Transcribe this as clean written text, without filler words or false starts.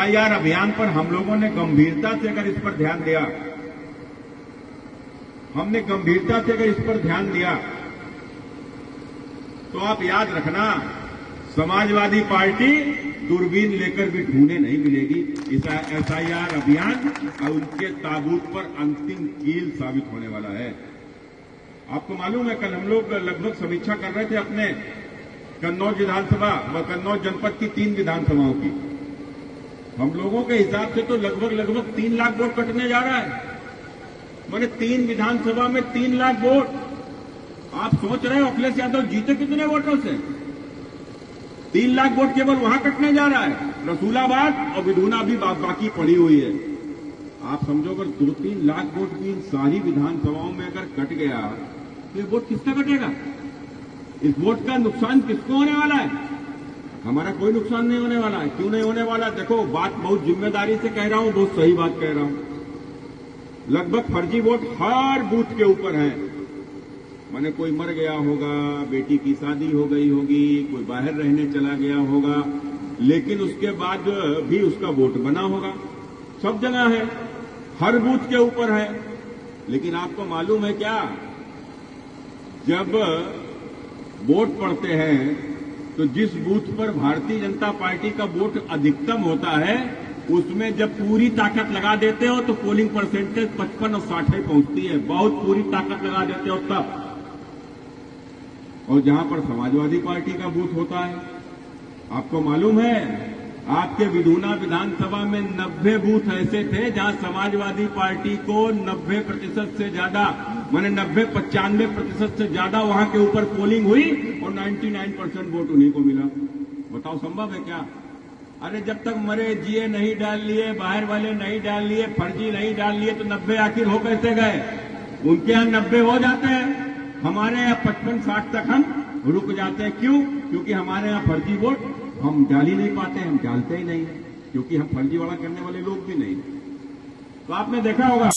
SIR अभियान पर हम लोगों ने गंभीरता से अगर इस पर ध्यान दिया, हमने गंभीरता से अगर इस पर ध्यान दिया, तो आप याद रखना, समाजवादी पार्टी दूरबीन लेकर भी ढूंढे नहीं मिलेगी। इस एसआईआर अभियान और उनके ताबूत पर अंतिम कील साबित होने वाला है। आपको मालूम है, कल हम लोग लगभग समीक्षा कर रहे थे अपने कन्नौज विधानसभा व कन्नौज जनपद की 3 विधानसभाओं की। हम लोगों के हिसाब से तो लगभग 3 लाख वोट कटने जा रहा है। मैंने 3 विधानसभा में 3 लाख वोट। आप सोच रहे हो अखिलेश यादव जीते कितने वोटों से? 3 लाख वोट केवल वहां कटने जा रहा है। रसूलाबाद और विधुना भी बाकी पड़ी हुई है। आप समझो, अगर 2-3 लाख वोट भी इन सारी विधानसभाओं में अगर कट गया तो ये वोट किसका कटेगा? इस वोट का नुकसान किसको होने वाला है? हमारा कोई नुकसान नहीं होने वाला है। क्यों नहीं होने वाला? देखो, बात बहुत जिम्मेदारी से कह रहा हूं, बहुत सही बात कह रहा हूं। लगभग फर्जी वोट हर बूथ के ऊपर है। माने कोई मर गया होगा, बेटी की शादी हो गई होगी, कोई बाहर रहने चला गया होगा, लेकिन उसके बाद भी उसका वोट बना होगा। सब जगह है, हर बूथ के ऊपर है। लेकिन आपको मालूम है क्या, जब वोट पड़ते हैं तो जिस बूथ पर भारतीय जनता पार्टी का वोट अधिकतम होता है, उसमें जब पूरी ताकत लगा देते हो तो पोलिंग परसेंटेज 55 और 60 पहुंचती है। बहुत पूरी ताकत लगा देते हो तब। और जहां पर समाजवादी पार्टी का बूथ होता है, आपको मालूम है, आपके विधुना विधानसभा में 90 बूथ ऐसे थे जहां समाजवादी पार्टी को 90% से ज्यादा, माने 95% से ज्यादा वहां के ऊपर पोलिंग हुई और 99% वोट उन्हीं को मिला। बताओ, संभव है क्या? अरे जब तक मरे जिए नहीं डाल लिए, बाहर वाले नहीं डाल लिए, फर्जी नहीं डाल लिए, तो 90 आखिर हो कैसे गए? उनके यहां 90 हो जाते हैं, हमारे यहां 55-60 तक हम रुक जाते हैं। क्यों? क्योंकि हमारे यहां फर्जी वोट हम डाल ही नहीं पाते, हम डालते ही नहीं, क्योंकि हम फर्जीवाड़ा करने वाले लोग भी नहीं। तो आपने देखा होगा